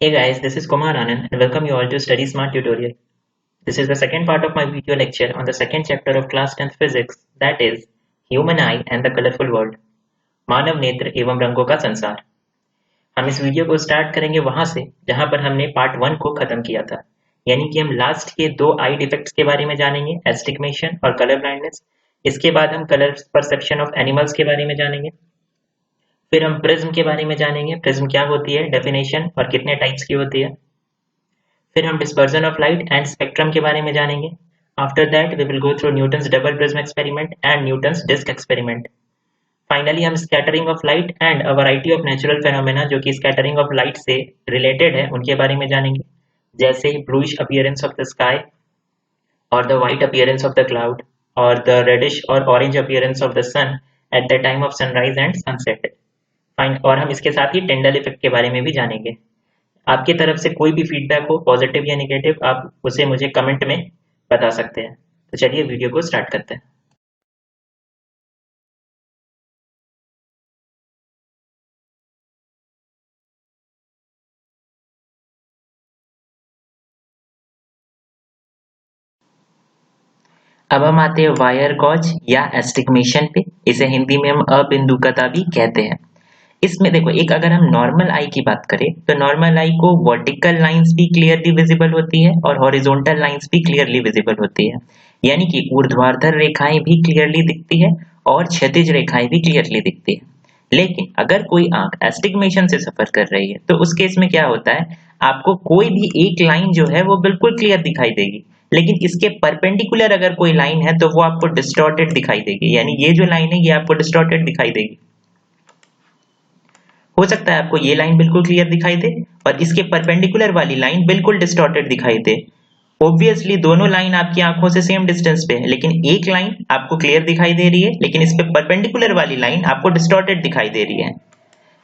Hey guys, this is Kumar Anand and welcome you all to Study Smart tutorial. This is the second part of my video lecture on the second chapter of class 10th physics, that is Human Eye and the Colorful World. मानव नेत्र एवं रंगों का संसार। हम इस video को start करेंगे वहां से जहां पर हमने पार्ट 1 को खत्म किया था, यानी कि हम लास्ट के दो आई डिफेक्ट्स के बारे में जानेंगे, एस्टिग्मेशन और कलर ब्लाइंडनेस। इसके बाद हम कलर परसेप्शन ऑफ एनिमल्स के बारे में जानेंगे। फिर हम प्रिज्म के बारे में जानेंगे, प्रिज्म क्या होती है, डेफिनेशन और कितने टाइप्स की होती है। फिर हम dispersion of light and spectrum के बारे में जानेंगे। After that we will go through Newton's double prism experiment and Newton's disc experiment. Finally हम scattering of light and a variety of natural phenomena जो कि स्कैटरिंग ऑफ लाइट से related है उनके बारे में जानेंगे, जैसे bluish appearance of the sky और the white appearance of the cloud और द रेडिश और orange appearance of the sun at the time of sunrise and sunset. Fine, और हम इसके साथ ही टिंडल इफेक्ट के बारे में भी जानेंगे। आपकी तरफ से कोई भी फीडबैक हो, पॉजिटिव या नेगेटिव, आप उसे मुझे कमेंट में बता सकते हैं। तो चलिए वीडियो को स्टार्ट करते हैं। अब हम आते हैं वायर गॉज या एस्टिग्मेशन पे। इसे हिंदी में हम अबिंदुकता भी कहते हैं। इसमें देखो, एक अगर हम नॉर्मल आई की बात करें तो नॉर्मल आई को वर्टिकल लाइंस भी क्लियरली विजिबल होती है और हॉरिजॉन्टल लाइंस भी क्लियरली विजिबल होती है, यानी कि ऊर्ध्वाधर रेखाएं भी क्लियरली दिखती है और क्षैतिज रेखाएं भी क्लियरली दिखती है। लेकिन अगर कोई आंख एस्टिग्मेशन से सफर कर रही है तो उस केस में क्या होता है, आपको कोई भी एक लाइन जो है वो बिल्कुल क्लियर दिखाई देगी, लेकिन इसके परपेंडिकुलर अगर कोई लाइन है तो वो आपको डिस्टॉर्टेड दिखाई देगी, यानी ये जो लाइन है ये आपको डिस्टॉर्टेड दिखाई देगी। हो सकता है आपको ये लाइन बिल्कुल क्लियर दिखाई दे और इसके परपेंडिकुलर वाली लाइन बिल्कुल डिस्टॉर्टेड दिखाई दे। ऑब्वियसली दोनों लाइन आपकी आंखों से सेम डिस्टेंस पे है, लेकिन एक लाइन आपको क्लियर दिखाई दे रही है लेकिन इस पे परपेंडिकुलर वाली लाइन आपको डिस्टॉर्टेड दिखाई दे रही है।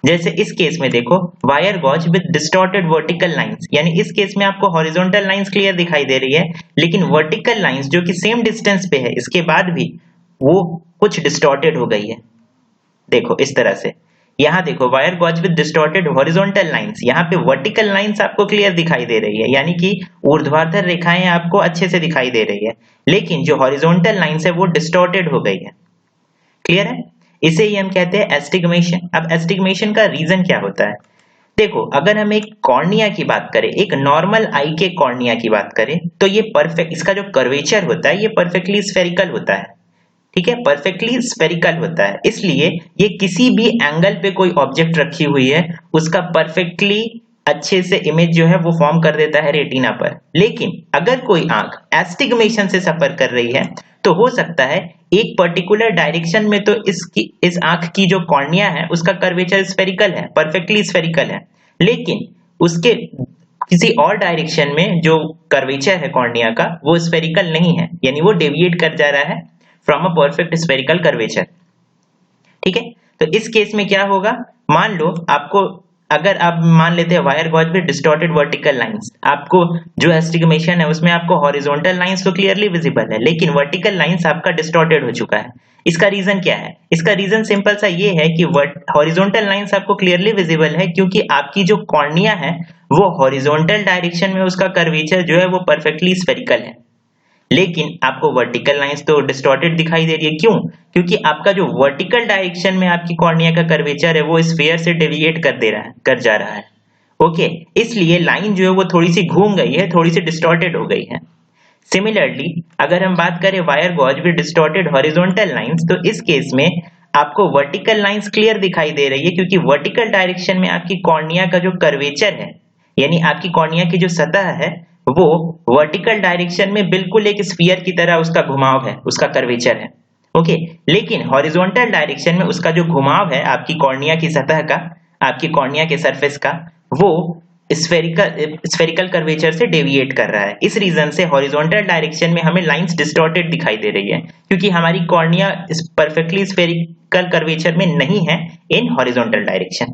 जैसे इस केस में देखो, wire gauze with distorted vertical lines, यानी इस केस में आपको हॉरिजॉन्टल लाइंस क्लियर दिखाई दे रही है लेकिन वर्टिकल लाइंस जो कि सेम डिस्टेंस पे है इसके बाद भी वो कुछ डिस्टॉर्टेड हो गई है। देखो इस तरह से, यहाँ देखो wire gauze with distorted horizontal lines, यहाँ पे वर्टिकल लाइंस आपको क्लियर दिखाई दे रही है, यानी कि ऊर्ध्वाधर रेखाएं आपको अच्छे से दिखाई दे रही है, लेकिन जो हॉरिजॉन्टल लाइंस है वो डिस्टॉर्टेड हो गई है। क्लियर है? इसे ही हम कहते हैं एस्टिग्मेशन। अब एस्टिग्मेशन का रीजन क्या होता है? देखो, अगर हम एक कॉर्निया की बात करें, एक नॉर्मल आई के कॉर्निया की बात करें, तो ये परफेक्ट, इसका जो कर्वेचर होता है ये परफेक्टली स्फेरिकल होता है। ठीक है, परफेक्टली स्फेरिकल होता है, इसलिए ये किसी भी एंगल पे कोई ऑब्जेक्ट रखी हुई है उसका परफेक्टली अच्छे से इमेज जो है वो फॉर्म कर देता है रेटिना पर। लेकिन अगर कोई आंख एस्टिग्मेशन से सफर कर रही है तो हो सकता है एक पर्टिकुलर डायरेक्शन में तो इस आंख की जो कॉर्निया है उसका कर्वेचर स्फेरिकल है, परफेक्टली स्फेरिकल है, लेकिन उसके किसी और डायरेक्शन में जो कर्वेचर है कॉर्निया का वो स्फेरिकल नहीं है, यानी वो डेविएट कर जा रहा है from a perfect spherical curvature. ठीक है, तो इस केस में क्या होगा, मान लो आपको, अगर आप मान लेते हैं wire gauze with distorted vertical lines, आपको जो एस्टिग्मेशन है उसमें आपको हॉरिजॉन्टल लाइंस तो क्लियरली विजिबल है लेकिन वर्टिकल लाइंस आपका डिस्टॉर्टेड हो चुका है। इसका रीजन क्या है? इसका रीजन सिंपल सा ये है कि हॉरिजॉन्टल लाइंस आपको क्लियरली विजिबल है क्योंकि आपकी जो कॉर्निया है वो हॉरिजॉन्टल डायरेक्शन में उसका कर्वेचर जो है वो परफेक्टली स्फेरिकल है, लेकिन आपको वर्टिकल लाइंस तो डिस्टॉर्टेड दिखाई दे रही है। क्यों? क्योंकि आपका जो वर्टिकल डायरेक्शन में आपकी कॉर्निया का कर्वेचर है वो स्फीयर से डेविएट कर जा रहा है। ओके, इसलिए लाइन जो है वो थोड़ी सी घूम गई है, थोड़ी सी डिस्टॉर्टेड हो गई है। सिमिलरली अगर हम बात करें wire gauze with distorted horizontal lines, तो इस केस में आपको वर्टिकल लाइंस क्लियर दिखाई दे रही है क्योंकि वर्टिकल डायरेक्शन में आपकी कॉर्निया का जो कर्वेचर है, यानी आपकी कॉर्निया की जो सतह है वो वर्टिकल डायरेक्शन में बिल्कुल एक स्फीयर की तरह उसका घुमाव है, उसका कर्वेचर है। ओके, लेकिन हॉरिजॉन्टल डायरेक्शन में उसका जो घुमाव है आपकी कॉर्निया की सतह का, आपकी कॉर्निया के सरफेस का, वो स्फेरिकल कर्वेचर से डेविएट कर रहा है। इस रीजन से हॉरिजॉन्टल डायरेक्शन में हमें लाइंस डिस्टॉर्टेड दिखाई दे रही है क्योंकि हमारी कॉर्निया परफेक्टली स्फेरिकल कर्वेचर में नहीं है इन हॉरिजॉन्टल डायरेक्शन।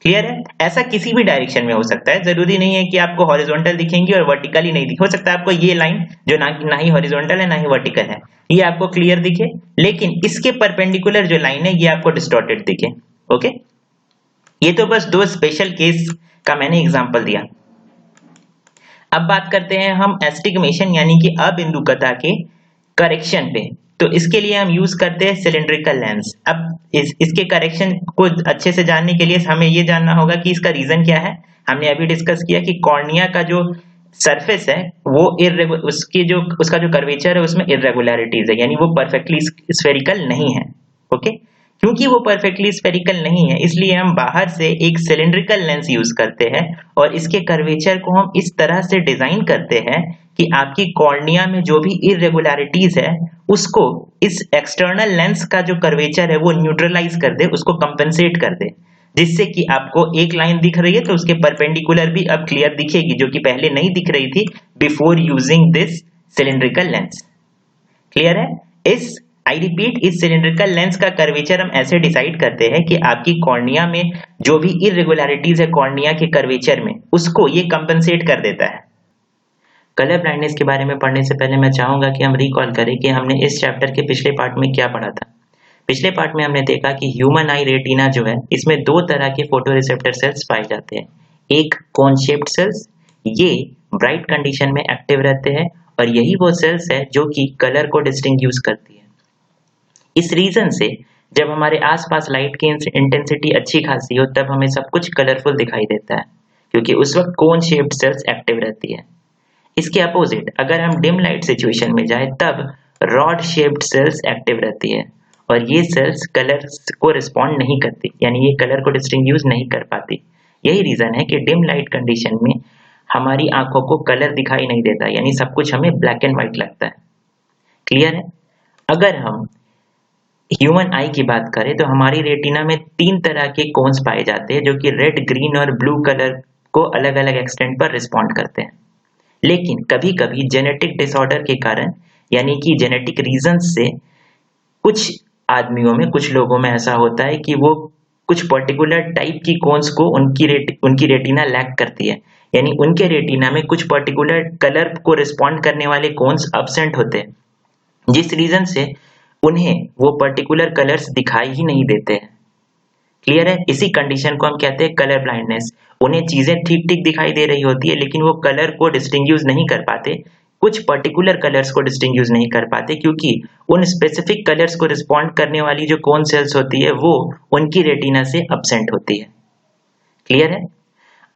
क्लियर है? ऐसा किसी भी डायरेक्शन में हो सकता है, जरूरी नहीं है कि आपको हॉरिजॉन्टल दिखेंगी और वर्टिकल ही नहीं दिखे। हो सकता है आपको ये लाइन जो ना ही हॉरिजॉन्टल है ना ही वर्टिकल है ये आपको क्लियर दिखे, लेकिन इसके परपेंडिकुलर जो लाइन है ये आपको डिस्टॉर्टेड दिखे। ओके, ये तो बस दो स्पेशल केस का मैंने एग्जांपल दिया। अब बात करते हैं हम एस्टिग्मेशन यानी कि अबिंदुकता के करेक्शन पे। तो इसके लिए हम यूज करते हैं सिलिंड्रिकल लेंस। अब इसके करेक्शन को अच्छे से जानने के लिए हमें ये जानना होगा कि इसका रीजन क्या है। हमने अभी डिस्कस किया कि कॉर्निया का जो सरफेस है वो उसका जो कर्वेचर है उसमें इरेगुलरिटीज है, यानी वो परफेक्टली स्फेरिकल नहीं है। ओके, क्योंकि वो परफेक्टली स्फेरिकल नहीं है इसलिए हम बाहर से एक सिलिंड्रिकल लेंस यूज करते हैं और इसके कर्वेचर को हम इस तरह से डिजाइन करते हैं कि आपकी कॉर्निया में जो भी इरेगुलरिटीज है उसको इस एक्सटर्नल लेंस का जो कर्वेचर है वो न्यूट्रलाइज कर दे, उसको कंपेंसेट कर दे, जिससे कि आपको एक लाइन दिख रही है तो उसके परपेंडिकुलर भी अब क्लियर दिखेगी, जो कि पहले नहीं दिख रही थी before using this cylindrical lens. Clear है? आई रिपीट, इस सिलिंड्रिकल लेंस का कर्वेचर हम ऐसे डिसाइड करते हैं कि आपकी कॉर्निया में जो भी इरेगुलरिटीज है कॉर्निया के कर्वेचर में उसको ये कंपेंसेट कर देता है। कलर ब्लाइंडनेस के बारे में पढ़ने से पहले मैं चाहूंगा कि हम रिकॉल करें कि हमने इस चैप्टर के पिछले पार्ट में क्या पढ़ा था। पिछले पार्ट में हमने देखा कि ह्यूमन आई रेटिना जो है इसमें दो तरह के फोटोरिसेप्टर सेल्स पाए जाते हैं। एक कोन शेप्ड सेल्स, ये ब्राइट कंडीशन में एक्टिव रहते हैं और यही वो सेल्स है जो कि कलर को डिस्टिंग्विश करती है। इस रीजन से जब हमारे आसपास लाइट की इंटेंसिटी अच्छी खासी हो तब हमें सब कुछ कलरफुल दिखाई देता है, क्योंकि उस वक्त कोन शेप्ड सेल्स एक्टिव रहती है। इसके अपोजिट अगर हम डिम लाइट सिचुएशन में जाए तब रॉड शेप्ड सेल्स एक्टिव रहती है और ये सेल्स कलर को रिस्पॉन्ड नहीं करती, यानी ये कलर को डिस्टिंग्विश नहीं कर पाती। यही रीजन है कि डिम लाइट कंडीशन में हमारी आंखों को कलर दिखाई नहीं देता, यानी सब कुछ हमें ब्लैक एंड व्हाइट लगता है। क्लियर है? अगर हम ह्यूमन आई की बात करें तो हमारी रेटिना में तीन तरह के कोन्स पाए जाते हैं जो कि रेड, ग्रीन और ब्लू कलर को अलग अलग एक्सटेंट पर रिस्पॉन्ड करते हैं। लेकिन कभी कभी जेनेटिक डिसऑर्डर के कारण, यानी कि जेनेटिक रीजन से कुछ आदमियों में, कुछ लोगों में ऐसा होता है कि वो कुछ पर्टिकुलर टाइप की कोन्स को उनकी रेटिना लैक करती है, यानी उनके रेटिना में कुछ पर्टिकुलर कलर को रिस्पॉन्ड करने वाले कोन्स अब्सेंट होते हैं, जिस रीजन से उन्हें वो पर्टिकुलर कलर्स दिखाई ही नहीं देते हैं। क्लियर है? इसी कंडीशन को हम कहते हैं कलर ब्लाइंडनेस। उन्हें चीजें ठीक ठीक दिखाई दे रही होती है लेकिन वो कलर को डिस्टिंग्विश नहीं कर पाते, कुछ पर्टिकुलर कलर्स को डिस्टिंग्विश नहीं कर पाते, क्योंकि उन स्पेसिफिक कलर्स को रिस्पॉन्ड करने वाली जो कोन सेल्स होती है वो उनकी रेटिना से अब्सेंट होती है। क्लियर है?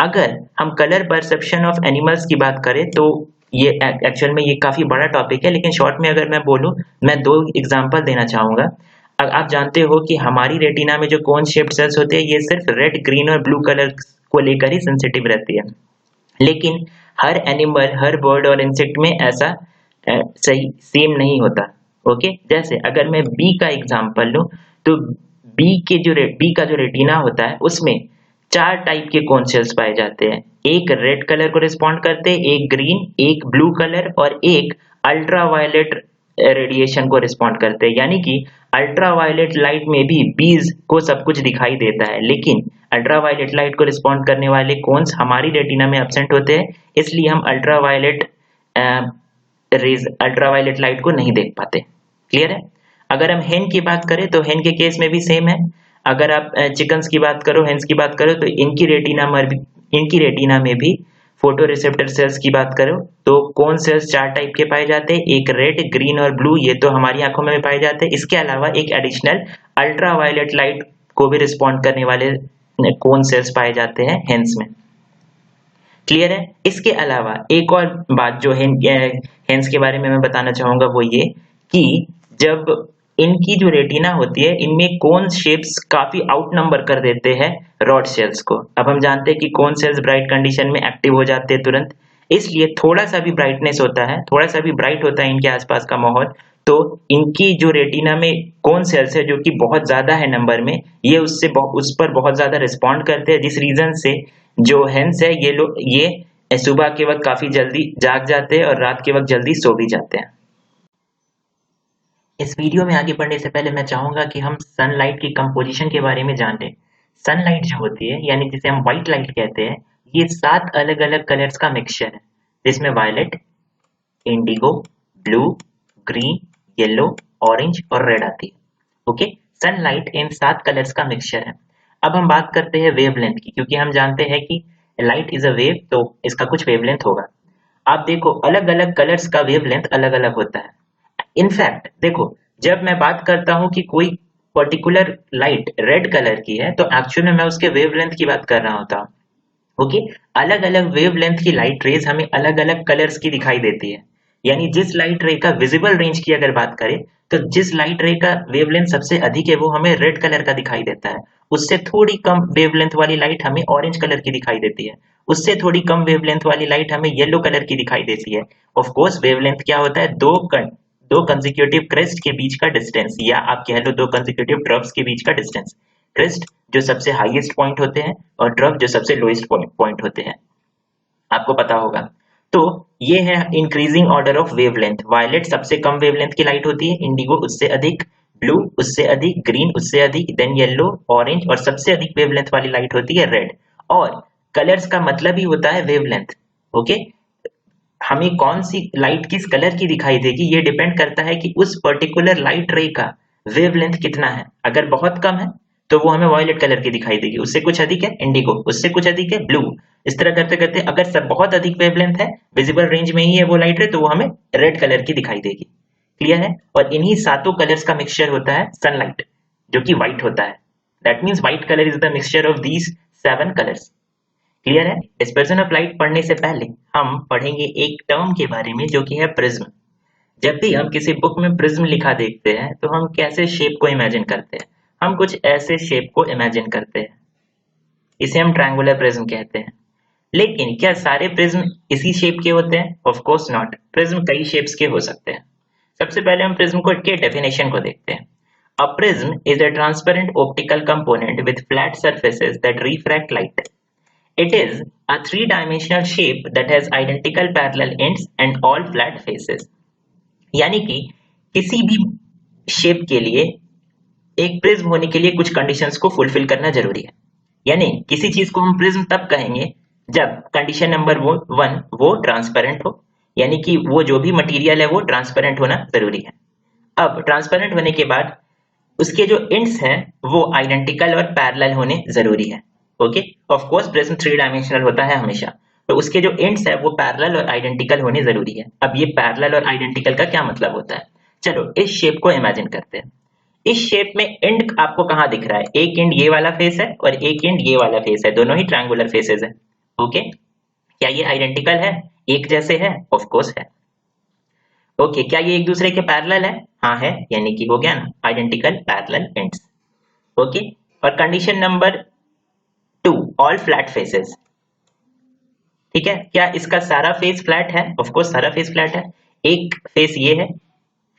अगर हम कलर परसेप्शन ऑफ एनिमल्स की बात करें तो ये एक्चुअल में ये काफी बड़ा टॉपिक है, लेकिन शॉर्ट में अगर मैं बोलूं, मैं दो एग्जांपल देना चाहूंगा। आप जानते हो कि हमारी रेटिना में जो कोन शेप्ड सेल्स होते हैं ये सिर्फ रेड, ग्रीन और ब्लू कलर को लेकर ही सेंसिटिव रहती है, लेकिन हर एनिमल, हर बर्ड और इंसेक्ट में ऐसा सही सेम नहीं होता। ओके, जैसे अगर मैं बी का एग्जांपल लूं तो बी का जो रेटिना होता है उसमें चार टाइप के कोन सेल्स पाए जाते हैं। एक रेड कलर को रिस्पॉन्ड करते हैं, एक ग्रीन, एक ब्लू कलर और एक अल्ट्रावायलेट रेडिएशन को रिस्पॉन्ड करते हैं। यानी कि अल्ट्रावायलेट लाइट में भी बीज को सब कुछ दिखाई देता है, लेकिन अल्ट्रावायलेट लाइट को रिस्पॉन्ड करने वाले कोन्स हमारी रेटिना में एब्सेंट होते हैं, इसलिए हम अल्ट्रावायलेट लाइट को नहीं देख पाते। क्लियर है? अगर हम हेन की बात करें तो हेन के केस में भी सेम है। अगर आप चिकन्स की बात करो, हेन्स की बात करो तो इनकी रेटिना में भी फोटो रिसेप्टर सेल्स की बात करो तो कोन सेल्स चार टाइप के पाए जाते हैं, एक रेड, ग्रीन और ब्लू, ये तो हमारी आंखों में पाए जाते हैं। इसके अलावा एक एडिशनल अल्ट्रावायलेट लाइट को भी रिस्पॉन्ड करने वाले कोन सेल्स पाए जाते हैं हेन्स में। क्लियर है? इसके अलावा एक और बात जो हेन्स के बारे में मैं बताना चाहूंगा वो ये कि जब इनकी जो रेटिना होती है इनमें कोन शेप्स काफी आउट नंबर कर देते हैं रॉड सेल्स को। अब हम जानते हैं कि कोन सेल्स ब्राइट कंडीशन में एक्टिव हो जाते हैं तुरंत, इसलिए थोड़ा सा भी ब्राइटनेस होता है, थोड़ा सा भी ब्राइट होता है इनके आसपास का माहौल, तो इनकी जो रेटिना में कोन सेल्स है जो कि बहुत ज्यादा है नंबर में, ये उस पर बहुत ज्यादा रिस्पॉन्ड करते हैं, जिस रीजन से जो हेन्स है ये सुबह के वक्त काफी जल्दी जाग जाते हैं और रात के वक्त जल्दी सो भी जाते हैं। इस वीडियो में आगे बढ़ने से पहले मैं चाहूंगा कि हम सनलाइट की कंपोजिशन के बारे में जान लें। सनलाइट जो होती है, यानी जिसे हम व्हाइट लाइट कहते हैं, ये 7 अलग अलग कलर्स का मिक्सचर है, जिसमें violet, indigo, blue, green, yellow, orange और रेड आती है। ओके, सनलाइट इन 7 कलर्स का मिक्सचर है। अब हम बात करते हैं वेवलेंथ की, क्योंकि हम जानते हैं कि लाइट इज अ वेव, तो इसका कुछ वेवलेंथ होगा। आप देखो अलग अलग कलर्स का वेवलेंथ अलग अलग होता है। इनफैक्ट देखो, जब मैं बात करता हूँ कि कोई पर्टिकुलर लाइट रेड कलर की है, तो एक्चुअल में मैं उसके वेवलेंथ की बात कर रहा होता हूँ। ओके, अलग अलग वेवलेंथ की लाइट रेज हमें अलग अलग कलर्स की दिखाई देती है। यानी जिस लाइट रे का विजिबल रेंज की अगर बात करें, तो जिस लाइट रे का वेवलेंथ सबसे अधिक है वो हमें रेड कलर का दिखाई देता है। उससे थोड़ी कम वेवलेंथ वाली लाइट हमें ऑरेंज कलर की दिखाई देती है। उससे थोड़ी कम वेवलेंथ वाली लाइट हमें येलो कलर की दिखाई देती है। ऑफ कोर्स वेवलेंथ क्या होता है, दो कंसेक्यूटिव क्रेस्ट के बीच का डिस्टेंस, या आप कह लो दो कंसेक्यूटिव ड्रॉप्स के बीच का डिस्टेंस। क्रेस्ट जो सबसे हाईएस्ट पॉइंट होते हैं और ड्रॉप जो सबसे लोएस्ट पॉइंट होते हैं, आपको पता होगा। तो ये है increasing order of wavelength. Violet सबसे कम वेवलेंथ की लाइट होती है, इंडिगो उससे अधिक, ब्लू उससे अधिक, ग्रीन उससे अधिक, देन येलो, ऑरेंज, और सबसे अधिक वेवलेंथ वाली लाइट होती है रेड। और कलर्स का मतलब ही होता है वेवलेंथ। ओके, हमें कौन सी लाइट किस कलर की दिखाई देगी ये डिपेंड करता है कि उस पर्टिकुलर लाइट रे का वेवलेंथ कितना है। अगर बहुत कम है तो वो हमें वॉयलेट कलर की दिखाई देगी, उससे कुछ अधिक है इंडिगो, उससे कुछ अधिक है ब्लू। इस तरह करते करते अगर सब बहुत अधिक वेवलेंथ है, विजिबल रेंज में ही है वो लाइट रे, तो वो हमें रेड कलर की दिखाई देगी। क्लियर है? और इन्हीं सातों कलर्स का मिक्सचर होता है सनलाइट, जो कि व्हाइट होता है। That means white colour is the mixture of these 7 colours. Clear है? डिस्पर्जन ऑफ लाइट पढ़ने से पहले हम पढ़ेंगे एक टर्म के बारे में, जो कि है प्रिज्म। जब भी हम किसी बुक में प्रिज्म लिखा देखते हैं तो हम कैसे शेप को इमेजिन करते हैं? हम कुछ ऐसे शेप को इमेजिन करते हैं, इसे हम ट्रायंगुलर प्रिज्म कहते हैं। लेकिन क्या सारे प्रिज्म इसी शेप के होते हैं? ऑफ कोर्स नॉट, प्रिज्म कई शेप्स के हो सकते हैं। सबसे पहले हम प्रिज्म को के डेफिनेशन को देखते हैं। A prism is a transparent optical component with flat surfaces that refract light. It is a three-dimensional shape that has identical parallel ends and all flat faces. यानी कि किसी भी शेप के लिए एक प्रिज्म होने के लिए कुछ कंडीशंस को फुलफिल करना जरूरी है। यानी किसी चीज को हम प्रिज्म तब कहेंगे जब कंडीशन नंबर 1 वो ट्रांसपेरेंट हो, यानी कि वो जो भी मटेरियल है वो ट्रांसपेरेंट होना जरूरी है। अब ट्रांसपेरेंट होने के बाद उसके जो एंड्स हैं वो आइडेंटिकल और पैरेलल होने जरूरी है। Okay, of course prism three dimensional होता है हमेशा, तो उसके जो एंड्स है वो पैरेलल और आइडेंटिकल होने जरूरी है। अब ये पैरेलल और आइडेंटिकल का क्या मतलब होता है? चलो इस शेप को इमेजिन करते हैं। इस शेप में एंड आपको कहाँ दिख रहा है? एक एंड ये वाला फेस है और एक एंड ये वाला फेस है, दोनों ही ट्रायंगुलर फेसेस है। ओके, क्या ये आइडेंटिकल है, एक जैसे है? ऑफ कोर्स है। ओके, क्या ये एक दूसरे के पैरेलल है? हाँ है, यानी कि हो गया ना आइडेंटिकल पैरेलल एंड्स। ओके, और condition number 2, all flat faces. ठीक है, क्या इसका सारा फेस फ्लैट है? ऑफ कोर्स सारा फेस फ्लैट है। एक फेस ये है,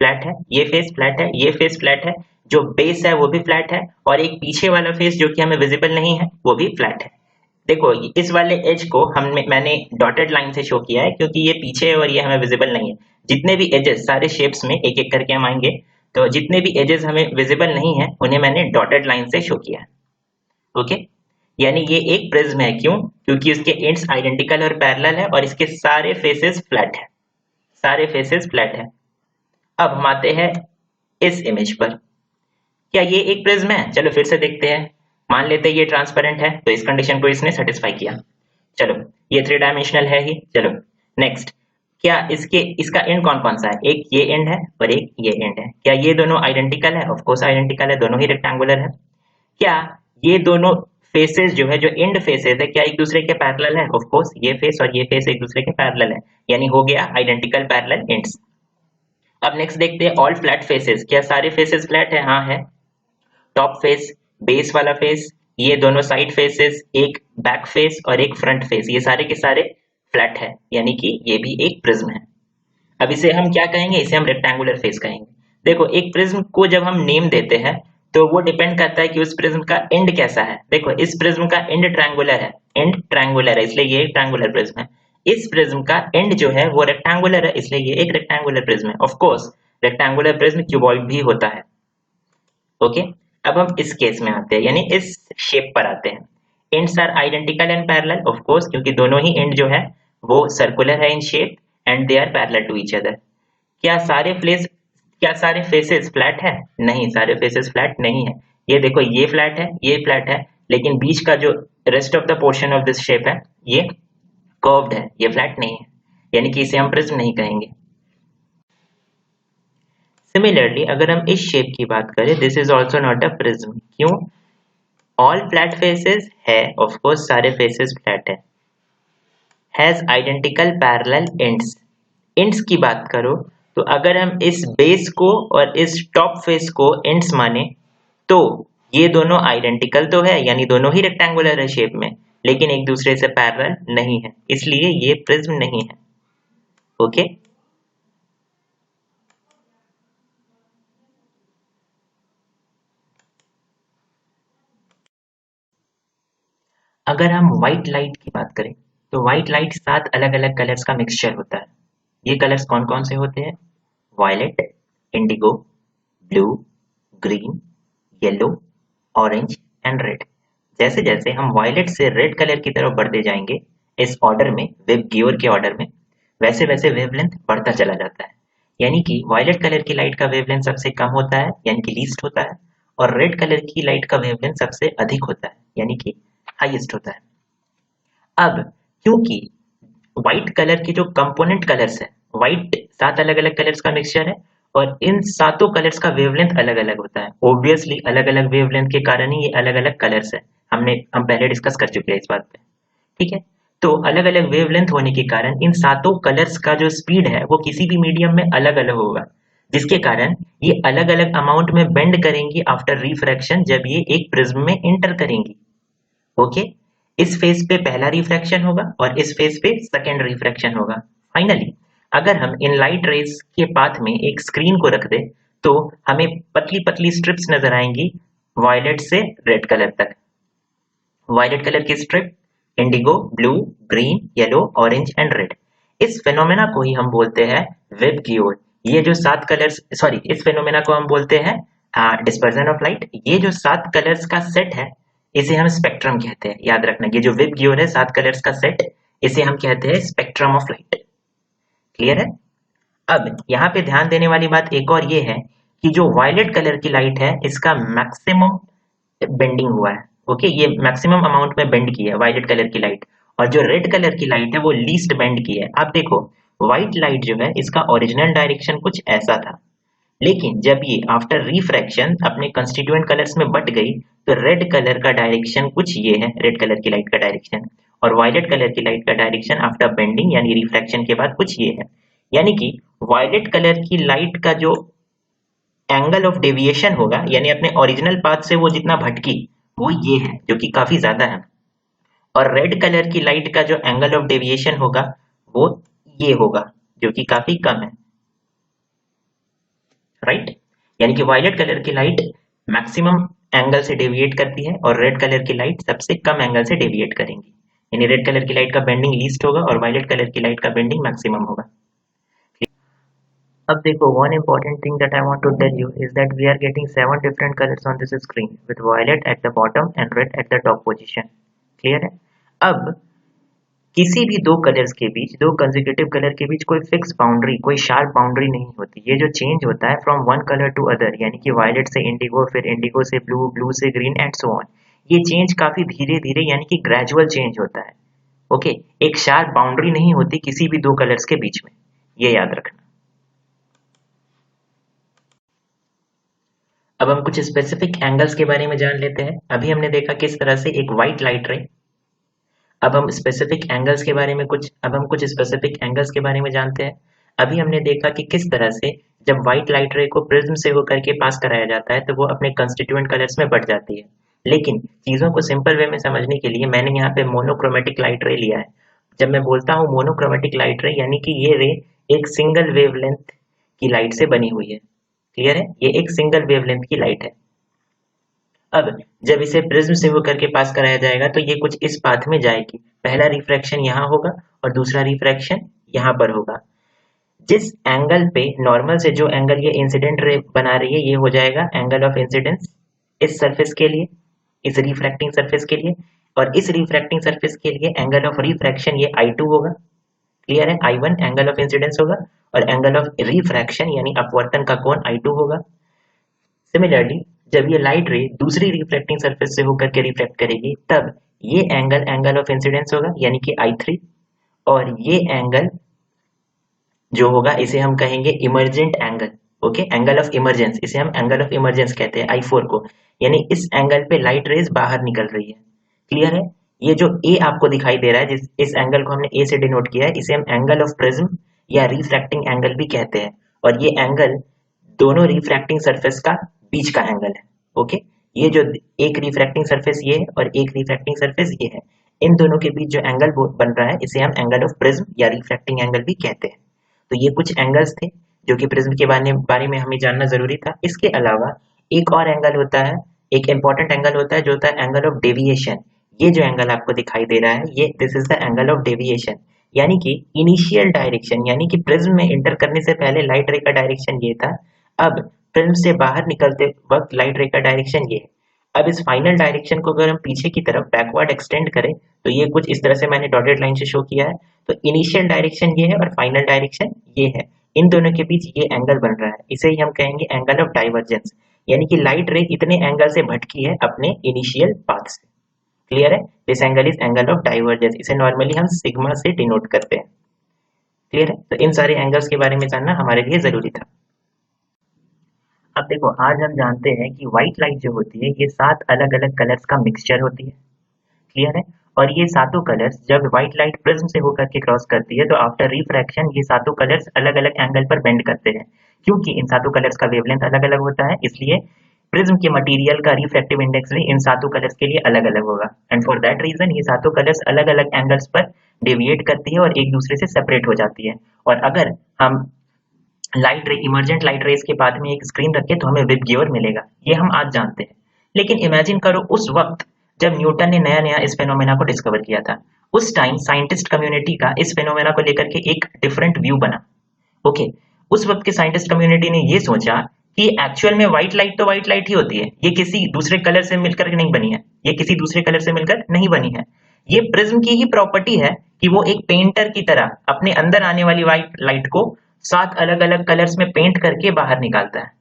फ्लैट है, ये फेस फ्लैट है, ये फेस फ्लैट है, जो बेस है वो भी फ्लैट है, और एक पीछे वाला फेस जो कि हमें विजिबल नहीं है वो भी फ्लैट है। देखो इस वाले एज को मैंने डॉटेड लाइन से शो किया है क्योंकि ये पीछे है और ये हमें विजिबल नहीं है। जितने भी एजेस सारे शेप्स में एक एक करके हम आएंगे, तो जितने भी एजेस हमें विजिबल नहीं है उन्हें मैंने डॉटेड लाइन से शो किया है। ओके, यानी ये एक प्रिज्म है। क्यों? क्योंकि इसके एंड्स आइडेंटिकल और पैरेलल है और इसके सारे फेसेस फ्लैट है, सारे फेसेस फ्लैट है। अब हम आते हैं इस इमेज पर। क्या ये एक प्रिज्म है? चलो फिर से देखते हैं। मान लेते हैं ये ट्रांसपेरेंट है, तो इस कंडीशन को इसने सेटिस्फाई किया। चलो ये थ्री डायमेंशनल है ही। चलो नेक्स्ट, क्या इसका एंड कौन कौन सा है? एक ये एंड है और एक ये एंड है। क्या ये दोनों आइडेंटिकल है? ऑफ कोर्स आइडेंटिकल है, दोनों ही रेक्टेंगुलर है। क्या ये दोनों फेसेस जो है, जो एंड फेसेस है, क्या एक दूसरे के पैरेलल है? ऑफ कोर्स ये फेस और ये फेस एक दूसरे के पैरेलल है, यानी हो गया आइडेंटिकल पैरेलल एंड्स। अब नेक्स्ट देखते हैं ऑल फ्लैट फेसेस। क्या सारे फेसेस फ्लैट है? हाँ है। टॉप फेस, बेस वाला फेस, ये दोनों साइड फेसेस, एक बैक फेस और एक फ्रंट फेस, ये सारे के सारे फ्लैट है, यानी कि ये भी एक प्रिज्म है। अब इसे हम क्या कहेंगे? इसे हम रेक्टेंगुलर फेस कहेंगे। देखो एक प्रिज्म को जब हम नेम देते हैं तो वो डिपेंड करता है कि उस प्रिज्म का एंड कैसा है। देखो इस प्रिज्म का एंड ट्रायंगुलर है, एंड ट्रायंगुलर है इसलिए ये एक ट्रायंगुलर प्रिज्म है। इस प्रिज्म का एंड जो है वो रेक्टेंगुलर है, इसलिए ये एक रेक्टेंगुलर प्रिज्म है। Of course rectangular prism cuboid भी होता है। ओके, अब हम इस केस में आते हैं, यानी इस शेप पर आते हैं। Ends are identical and parallel, of course क्योंकि दोनों ही एंड जो है वो सर्कुलर है in shape and they are parallel to each other. क्या सारे फेसेस फ्लैट है? नहीं, सारे फेसेस फ्लैट नहीं है। ये देखो ये फ्लैट है, ये फ्लैट है, लेकिन बीच का जो rest of the portion of this shape है ये कर्व्ड है, ये फ्लैट नहीं है, यानी कि इसे हम प्रिज्म नहीं कहेंगे। सिमिलरली अगर हम इस शेप की बात करें, this is also not a prism. क्यों? ऑल फ्लैट फेसेस है, ऑफ कोर्स सारे फेसेस फ्लैट है, has identical parallel ends. Ends की बात करो तो अगर हम इस बेस को और इस टॉप फेस को एंड्स माने तो ये दोनों आइडेंटिकल तो है, यानी दोनों ही रेक्टेंगुलर है शेप में, लेकिन एक दूसरे से पैरेलल नहीं है, इसलिए ये प्रिज्म नहीं है। ओके, अगर हम व्हाइट लाइट की बात करें तो व्हाइट लाइट 7 अलग अलग कलर्स का मिक्सचर होता है। ये कलर्स कौन कौन से होते हैं? Violet, indigo, blue, green, yellow, orange and red. जैसे जैसे हम वायलेट से रेड कलर की तरफ बढ़ते जाएंगे इस ऑर्डर में, वेव गियोर के ऑर्डर में, वैसे वैसे वेवलेंथ बढ़ता चला जाता है। यानी कि वायलेट कलर की लाइट का वेवलेंथ सबसे कम होता है, यानी कि लीस्ट होता है, और रेड कलर की लाइट का वेवलेंथ सबसे अधिक होता है, यानी कि हाईएस्ट होता है। अब क्योंकि व्हाइट कलर के जो कंपोनेंट कलर्स है, व्हाइट 7 अलग अलग कलर्स का मिक्सचर है और इन सातों कलर्स का वेवलेंथ अलग अलग होता है। ऑब्वियसली अलग अलग वेवलेंथ के कारण ही ये अलग अलग कलर्स है, हम पहले डिस्कस कर चुके हैं इस बात पे। ठीक है, तो अलग अलग वेवलेंथ होने के कारण इन सातों कलर्स का जो स्पीड है वो किसी भी मीडियम में अलग अलग होगा, जिसके कारण ये अलग अलग अमाउंट में बेंड करेंगी आफ्टर रिफ्रैक्शन जब ये एक प्रिज्म में एंटर करेंगी। ओके, इस फेज पे पहला रिफ्रैक्शन होगा और इस फेज पे सेकेंड रिफ्रैक्शन होगा। फाइनली अगर हम इन लाइट रेज के पाथ में एक स्क्रीन को रख दे तो हमें पतली पतली स्ट्रिप्स नजर आएंगी वायलेट से रेड कलर तक। वायलेट कलर की strip, Indigo, blue, green, yellow, orange and red. इस फेनोमेना को ही हम बोलते हैं वेब गियोर। ये जो 7 कलर्स, सॉरी, इस फेनोमेना को हम बोलते हैं डिस्पर्जन ऑफ लाइट। ये जो 7 कलर्स का सेट है इसे हम स्पेक्ट्रम कहते हैं। याद रखना, ये जो वेब गियोर है 7 कलर्स का सेट, इसे हम कहते हैं स्पेक्ट्रम ऑफ लाइट। क्लियर है? अब यहाँ पे ध्यान देने वाली बात एक और ये है कि जो वायलेट कलर की लाइट है इसका मैक्सिमम बेंडिंग हुआ है। ओके, ये मैक्सिमम अमाउंट में बेंड की है वायलेट कलर की लाइट, और जो रेड कलर की लाइट है वो लीस्ट बेंड की है। आप देखो, व्हाइट लाइट जो है इसका ओरिजिनल डायरेक्शन कुछ ऐसा था, लेकिन जब ये आफ्टर रिफ्रैक्शन अपने कंस्टिट्यूएंट कलर्स में बट गई तो रेड कलर का डायरेक्शन कुछ ये है, रेड कलर की लाइट का डायरेक्शन, और वायलेट कलर की लाइट का डायरेक्शन आफ्टर बेंडिंग यानी रिफ्रैक्शन के बाद कुछ ये है। यानी कि वायलेट कलर की लाइट का जो एंगल ऑफ डेविएशन होगा, यानी अपने ओरिजिनल पाथ से वो जितना भटकी वो ये है, जो कि काफी ज्यादा है, और रेड कलर की लाइट का जो एंगल ऑफ डेविएशन होगा वो ये होगा, जो कि काफी कम है। राइट, यानी कि वायलेट कलर की लाइट मैक्सिमम एंगल से डेविएट करती है और रेड कलर की लाइट सबसे कम एंगल से डेविएट करेंगी। यानी रेड कलर की लाइट का बेंडिंग लीस्ट होगा और वायलेट कलर की लाइट का बेंडिंग मैक्सिमम होगा। अब देखो, one important thing that I want to tell you is that we are getting 7 different colors on this screen with violet at the bottom and red at the top position. Clear है? अब किसी भी दो colours के बीच, दो consecutive colour के बीच कोई फिक्स बाउंड्री, कोई शार्प बाउंड्री नहीं होती। ये जो चेंज होता है from one colour to other, यानी कि वायलेट से इंडिगो, फिर इंडिगो से ब्लू, ब्लू से ग्रीन एंड सो ऑन, ये चेंज काफी धीरे धीरे यानी कि ग्रेजुअल चेंज होता है। ओके, एक शार्प बाउंड्री नहीं होती किसी भी दो कलर्स के बीच में, ये याद रखना। अब हम कुछ स्पेसिफिक एंगल्स के बारे में जान लेते हैं। अभी हमने देखा किस तरह से एक व्हाइट लाइट रे, अब हम स्पेसिफिक एंगल्स के बारे में कुछ स्पेसिफिक एंगल्स के बारे में जानते हैं। अभी हमने देखा कि किस तरह से जब व्हाइट लाइट रे को प्रिज्म से होकर के पास कराया जाता है तो वो अपने कंस्टिट्यूएंट कलर्स में बढ़ जाती है। लेकिन चीजों को सिंपल वे में समझने के लिए मैंने यहाँ पे मोनोक्रोमेटिक लाइट रे लिया है। जब मैं बोलता हूँ मोनोक्रोमेटिक लाइट रे, यानी कि ये रे एक सिंगल वेवलेंथ की लाइट से बनी हुई है। क्लियर है? ये एक सिंगल वेवलेंथ की लाइट है। अब जब इसे प्रिज्म से होकर के पास कराया जाएगा तो ये कुछ इस पाथ में जाएगी। पहला रिफ्रैक्शन यहाँ होगा और दूसरा रिफ्रैक्शन यहाँ पर होगा। जिस एंगल पे नॉर्मल से जो एंगल ये इंसिडेंट रे बना रही है ये हो जाएगा एंगल ऑफ इंसिडेंस इस सरफेस के लिए, इस रिफ्रैक्टिंग सरफेस के लिए, और इस रिफ्रैक्टिंग सरफेस के लिए एंगल ऑफ रिफ्रैक्शन ये I2 होगा। क्लियर है? I1 एंगल ऑफ इंसिडेंस होगा और एंगल ऑफ रिफ्रैक्शन यानी अपवर्तन का कोण I2 होगा। सिमिलरली जब ये लाइट रे दूसरी रिफ्लेक्टिंग सरफेस से होकर के रिफ्लेक्ट करेगी तब ये एंगल ऑफ इंसिडेंस होगा यानी कि I3, और ये एंगल जो होगा इसे हम कहेंगे emergent angle. Okay, angle of emergence, इसे हम एंगल ऑफ इमरजेंस कहते हैं I4 को, यानी इस एंगल पे लाइट रेज बाहर निकल रही है। क्लियर है? ये जो ए आपको दिखाई दे रहा है, जिस इस एंगल को हमने ए से डिनोट किया है, इसे हम एंगल ऑफ प्रिज्म या रिफ्रैक्टिंग एंगल भी कहते हैं, और ये एंगल दोनों रिफ्रैक्टिंग सरफेस का बीच का एंगल है। ओके, ये जो एक रिफ्रैक्टिंग सरफेस ये है और एक रिफ्रैक्टिंग सरफेस ये है, इन दोनों के बीच जो एंगल बन रहा है इसे हम एंगल ऑफ प्रिज्म या रिफ्रैक्टिंग एंगल भी कहते हैं। तो ये कुछ एंगल्स थे जो कि प्रिज्म के बारे में हमें जानना जरूरी था। इसके अलावा एक और एंगल होता है, एक इंपॉर्टेंट एंगल होता है जो होता है एंगल ऑफ डेविएशन। ये जो एंगल आपको दिखाई दे रहा है, ये this is the angle of deviation, यानी कि इनिशियल डायरेक्शन, यानी कि प्रिज्म में इंटर करने से पहले लाइट रे का डायरेक्शन ये था, अब प्रिज्म से बाहर निकलते वक्त लाइट रे का डायरेक्शन ये है। अब इस फाइनल डायरेक्शन को अगर हम पीछे की तरफ बैकवर्ड एक्सटेंड करें तो ये कुछ इस तरह से मैंने डॉटेड लाइन से शो किया है। तो इनिशियल डायरेक्शन ये है और फाइनल डायरेक्शन ये है, इन दोनों के बीच ये एंगल बन रहा है, इसे ही हम कहेंगे एंगल ऑफ डाइवर्जेंस, यानी कि लाइट रे इतने एंगल से भटकी है अपने इनिशियल पाथ से। क्लियर है? This angle is angle of divergence, इसे नॉर्मली हम सिग्मा से डिनोट करते हैं। क्लियर है? तो इन सारे एंगल्स के बारे में जानना हमारे लिए जरूरी था। अब देखो, आज हम जानते हैं कि व्हाइट लाइट जो होती है ये 7 अलग अलग कलर्स का मिक्सचर होती है। क्लियर है? और ये सातों कलर्स जब व्हाइट लाइट प्रिज्म से होकर के क्रॉस करती है तो आफ्टर रिफ्रैक्शन ये सातों कलर्स अलग अलग एंगल पर बेंड करते हैं। क्योंकि इन सातों कलर्स का वेवलेंथ अलग अलग होता है, इसलिए प्रिज्म के मटेरियल का रिफ्रैक्टिव इंडेक्स भी इन सातों कलर्स के लिए अलग अलग होगा, एंड फॉर दैट रीजन ये सातों कलर्स अलग अलग एंगल्स पर डेविएट करती है और एक दूसरे से सेपरेट हो जाती है। और अगर हम लाइट रे इमर्जेंट लाइट रेज के बाद में एक स्क्रीन रखे तो हमें विप गियर मिलेगा, ये हम आज जानते हैं। लेकिन इमेजिन करो उस वक्त जब न्यूटन ने नया नया इस फेनोमेना को डिस्कवर किया था, उस टाइम साइंटिस्ट कम्युनिटी का इस फेनोमेना को लेकर के एक डिफरेंट व्यू बना। ओके, उस वक्त के साइंटिस्ट कम्युनिटी ने ये सोचा कि एक्चुअल में व्हाइट लाइट तो व्हाइट लाइट ही होती है, ये किसी दूसरे कलर से मिलकर नहीं बनी है, ये किसी दूसरे कलर से मिलकर नहीं बनी है, ये प्रिज्म की ही प्रॉपर्टी है कि वो एक पेंटर की तरह अपने अंदर आने वाली व्हाइट लाइट को 7 अलग अलग कलर्स में पेंट करके बाहर निकालता है।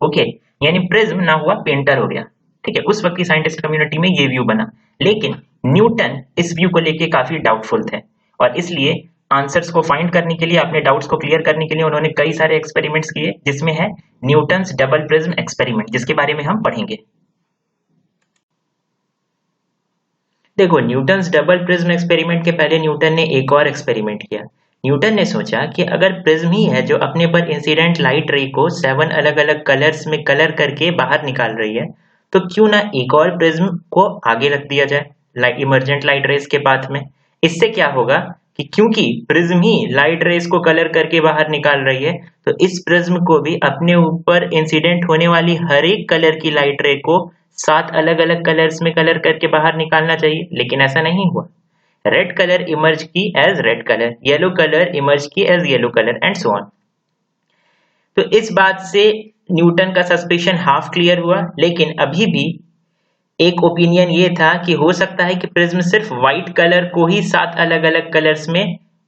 ओके, यानी प्रिज्म ना हुआ पेंटर हो गया। ठीक है, उस वक्त की साइंटिस्ट कम्युनिटी में ये व्यू बना, लेकिन न्यूटन इस व्यू को लेके काफी डाउटफुल थे और इसलिए आंसर्स को फाइंड करने के लिए, अपने डाउट्स को क्लियर करने के लिए उन्होंने कई सारे एक्सपेरिमेंट्स किए, जिसमें है न्यूटन्स डबल प्रिज्म एक्सपेरिमेंट, जिसके बारे में हम पढ़ेंगे। देखो, न्यूटन्स डबल प्रिज्म एक्सपेरिमेंट के पहले न्यूटन ने एक और एक्सपेरिमेंट किया। न्यूटन ने सोचा कि अगर प्रिज्म ही है जो अपने पर इंसिडेंट लाइट रे को 7 अलग अलग कलर्स में कलर करके बाहर निकाल रही है, तो क्यों ना एक और प्रिज्म को आगे रख दिया जाए इमर्जेंट लाइट रेस के पाथ में। इससे क्या होगा कि क्योंकि प्रिज्म ही लाइट रेस को कलर करके बाहर निकाल रही है, तो इस प्रिज्म को भी अपने ऊपर इंसिडेंट होने वाली हर एक कलर की लाइट रे को 7 अलग अलग कलर्स में कलर करके बाहर निकालना चाहिए, लेकिन ऐसा नहीं हुआ। रेड कलर इमर्ज की as red colour, yellow colour emerge की as yellow colour, and so on. तो इस बात से न्यूटन का सस्पेशन हाफ क्लियर हुआ, लेकिन अभी भी एक ओपिनियन ये था कि हो सकता है कि प्रिज्म सिर्फ व्हाइट कलर को ही 7 अलग अलग कलर्स में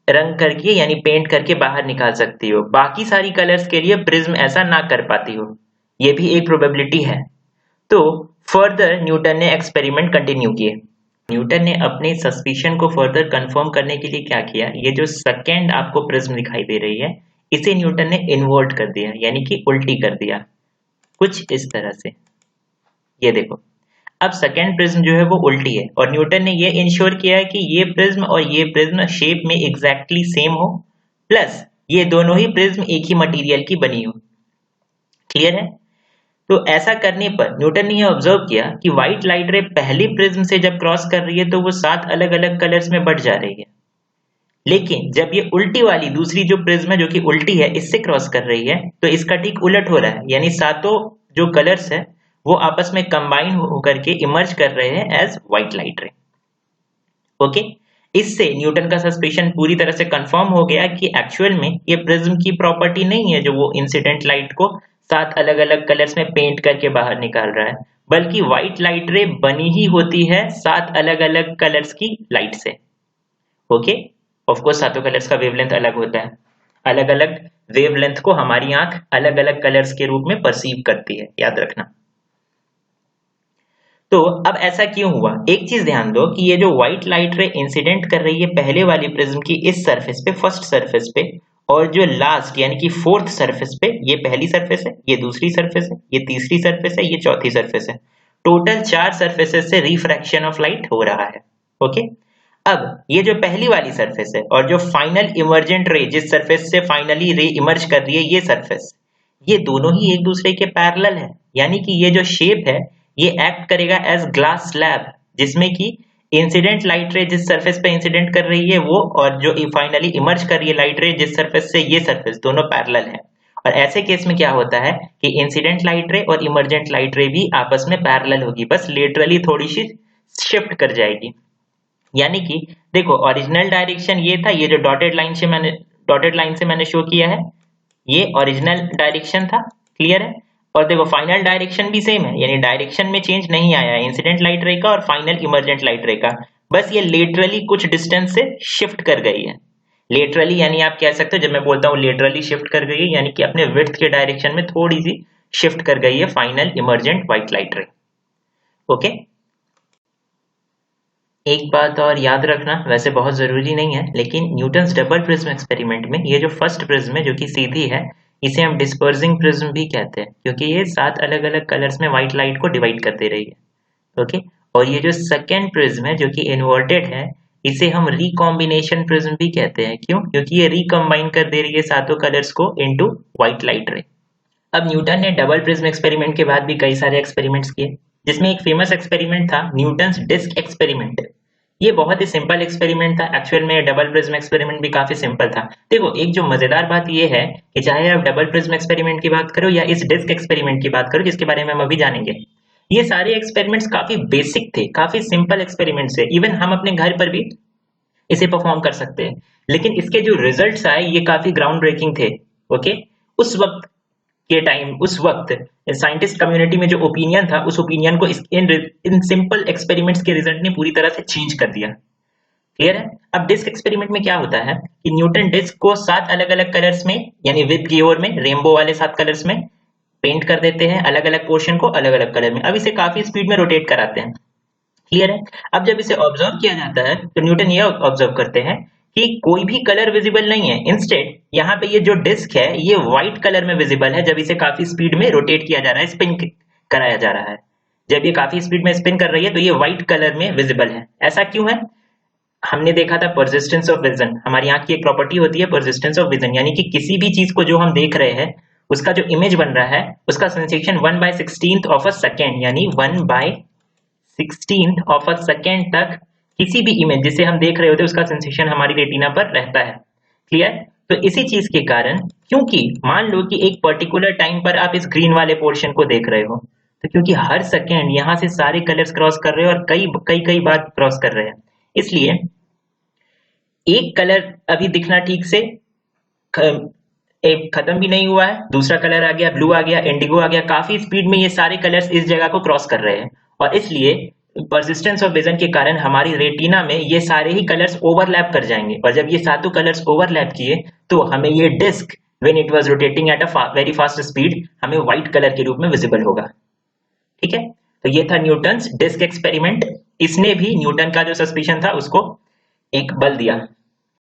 रंग करके यानी पेंट करके बाहर निकाल सकती हो, बाकी सारी कलर्स के लिए प्रिज्म ऐसा ना कर पाती हो, ये भी एक प्रोबेबिलिटी है। तो फर्दर न्यूटन ने एक्सपेरिमेंट कंटिन्यू किए। न्यूटन ने अपने सस्पिशन को फर्दर कंफर्म करने के लिए क्या किया, ये जो सेकेंड आपको प्रिज्म दिखाई दे रही है, इसे न्यूटन ने इन्वर्ट कर दिया, यानी कि उल्टी कर दिया, कुछ इस तरह से। ये देखो, अब सेकेंड प्रिज्म जो है वो उल्टी है, और न्यूटन ने ये इंश्योर किया है कि ये प्रिज्म और ये प्रिज्म शेप में एग्जैक्टली सेम हो, प्लस ये दोनों ही प्रिज्म एक ही मटेरियल की बनी हो। क्लियर है? तो ऐसा करने पर न्यूटन ने यह ऑब्जर्व किया कि व्हाइट लाइट रे पहली प्रिज्म से जब क्रॉस कर रही है तो वो 7 अलग अलग कलर्स में बढ़ जा रही है, लेकिन जब ये उल्टी वाली दूसरी जो प्रिज्म है जो कि उल्टी है इससे क्रॉस कर रही है तो इसका ठीक उलट हो रहा है, यानी सातों जो कलर्स है वो आपस में कंबाइन होकर के इमर्ज कर रहे हैं as white light ray. Okay, इससे न्यूटन का सस्पेशन पूरी तरह से कंफर्म हो गया कि एक्चुअल में ये प्रिज्म की प्रॉपर्टी नहीं है जो वो इंसिडेंट लाइट को 7 अलग अलग कलर्स में पेंट करके बाहर निकाल रहा है, बल्कि व्हाइट लाइट रे बनी ही होती है 7 अलग अलग कलर्स की लाइट से। ओके, ऑफ कोर्स सातों कलर्स का वेवलेंथ अलग होता है, अलग अलग वेवलेंथ को हमारी आंख अलग अलग कलर्स के रूप में परसीव करती है, याद रखना। तो अब ऐसा क्यों हुआ, एक चीज ध्यान दो कि ये जो व्हाइट लाइट रे इंसिडेंट कर रही है पहले वाली प्रिज्म की इस सरफेस पे, फर्स्ट सरफेस पे, और जो लास्ट यानी कि फोर्थ सरफेस पे, ये पहली सरफेस है, ये दूसरी सरफेस है, ये तीसरी सरफेस है, ये चौथी सरफेस है, टोटल 4 सरफेसेस से रिफ्रैक्शन ऑफ लाइट हो रहा है। ओके, अब ये जो पहली वाली सरफेस है और जो फाइनल इमर्जेंट रे जिस सरफेस से फाइनली रे इमर्ज कर रही है ये सरफेस, ये दोनों ही एक दूसरे के पैरेलल है, यानी कि ये जो शेप है ये एक्ट करेगा एज ग्लास स्लैब, जिसमें कि इंसिडेंट लाइट रे जिस सरफेस पे इंसिडेंट कर रही है वो, और जो फाइनली इमर्ज कर रही है लाइट रे जिस सरफेस से, ये सरफेस दोनों पैरेलल है। और ऐसे केस में क्या होता है कि इंसिडेंट लाइट रे और इमर्जेंट लाइट रे भी आपस में पैरेलल होगी, बस लेटरली थोड़ी सी शिफ्ट कर जाएगी। यानी कि देखो ओरिजिनल डायरेक्शन ये था, ये जो डॉटेड लाइन से मैंने शो किया है ये ओरिजिनल डायरेक्शन था, क्लियर है। और देखो फाइनल डायरेक्शन भी सेम है, यानी डायरेक्शन में चेंज नहीं आया है इंसिडेंट लाइट रे का और फाइनल इमर्जेंट लाइट रे का, बस ये लेटरली कुछ डिस्टेंस से शिफ्ट कर गई है। लेटरली यानी आप कह सकते हो, जब मैं बोलता हूँ लेटरली शिफ्ट कर गई है, यानी कि अपने विड्थ के डायरेक्शन में थोड़ी सी शिफ्ट कर गई है final emergent white light ray. Okay, एक बात और याद रखना, वैसे बहुत जरूरी नहीं है, लेकिन न्यूटन्स डबल प्रिज्म एक्सपेरिमेंट में ये जो फर्स्ट प्रिज्म है जो कि सीधी है, इसे हम डिस्पर्सिंग प्रिज्म भी कहते हैं, क्योंकि ये 7 अलग अलग कलर्स में व्हाइट लाइट को डिवाइड कर दे रही है। ओके, और ये जो सेकेंड प्रिज्म है जो कि इन्वर्टेड है, इसे हम रिकॉम्बिनेशन प्रिज्म भी कहते हैं। क्यों? क्योंकि ये रिकम्बाइन कर दे रही है सातों कलर्स को इनटू व्हाइट लाइट रे। अब न्यूटन ने डबल प्रिज्म एक्सपेरिमेंट के बाद भी कई सारे एक्सपेरिमेंट्स किए, जिसमें एक फेमस एक्सपेरिमेंट था न्यूटन्स डिस्क एक्सपेरिमेंट। ये बहुत ही सिंपल एक्सपेरिमेंट था, एक्चुअल में डबल प्रिज्म एक्सपेरिमेंट भी काफी सिंपल था। देखो एक जो मजेदार बात ये है कि चाहे आप डबल प्रिज्म एक्सपेरिमेंट की बात करो या इस डिस्क एक्सपेरिमेंट की बात करो जिसके बारे में हम अभी जानेंगे, ये सारे एक्सपेरिमेंट्स काफी बेसिक थे, काफी सिंपल एक्सपेरिमेंट्स है, इवन हम अपने घर पर भी इसे परफॉर्म कर सकते हैं। लेकिन इसके जो रिजल्ट्स आए ये काफी ग्राउंड ब्रेकिंग थे। ओके, उस वक्त के टाइम, उस वक्त साइंटिस्ट कम्युनिटी में जो ओपिनियन था, उस ओपिनियन को इन सिंपल एक्सपेरिमेंट्स के रिजल्ट ने पूरी तरह से चेंज कर दिया। क्लियर है? अब डिस्क एक्सपेरिमेंट में क्या होता है कि न्यूटन डिस्क को 7 अलग अलग कलर्स में, यानी विद की ओर में रेनबो वाले 7 कलर्स में पेंट कर देते हैं, अलग अलग पोर्शन को अलग अलग कलर में। अब इसे काफी स्पीड में रोटेट कराते हैं। क्लियर है? अब जब इसे ऑब्जर्व किया जाता है तो न्यूटन ये ऑब्जर्व करते हैं कि कोई भी कलर विजिबल नहीं है, इंस्टेड यहाँ पे ये जो डिस्क है ये व्हाइट कलर में विजिबल है जब इसे काफी स्पीड में रोटेट किया जा रहा है, स्पिन कराया जा रहा है। जब ये काफी स्पीड में स्पिन कर रही है तो ये व्हाइट कलर में विजिबल है। ऐसा क्यों है? हमने देखा था परसिस्टेंस ऑफ विजन, हमारी आंख की एक प्रॉपर्टी होती है परसिस्टेंस ऑफ विजन, यानी कि किसी भी चीज को जो हम देख रहे हैं उसका जो इमेज बन रहा है उसका सेंसेशन 1/16 ऑफ अ सेकेंड, यानी 1/16 ऑफ अ सेकेंड तक किसी भी इमेज जिसे हम देख रहे होते हैं उसका सेंसेशन हमारी रेटिना पर रहता है। क्लियर? तो इसी चीज के कारण, क्योंकि मान लो कि एक पर्टिकुलर टाइम पर आप इस ग्रीन वाले पोर्शन को देख रहे हो, तो क्योंकि हर सेकेंड यहाँ से सारे कलर्स क्रॉस कर रहे हो और कई कई कई बार क्रॉस कर रहे हैं, इसलिए एक कलर अभी दिखना ठीक से एक खत्म भी नहीं हुआ है, दूसरा कलर आ गया, ब्लू आ गया, इंडिगो आ गया, काफी स्पीड में ये सारे कलर्स इस जगह को क्रॉस कर रहे हैं, और इसलिए परसिस्टेंस ऑफ विजन के कारण हमारी रेटिना में ये सारे ही कलर्स ओवरलैप कर जाएंगे, और जब ये सातों कलर्स ओवरलैप किए तो हमें ये disc when it was rotating at a very fast speed हमें व्हाइट कलर के रूप में विजिबल होगा। ठीक है, तो ये था न्यूटन्स डिस्क एक्सपेरिमेंट। इसने भी न्यूटन का जो सस्पिशन था उसको एक बल दिया।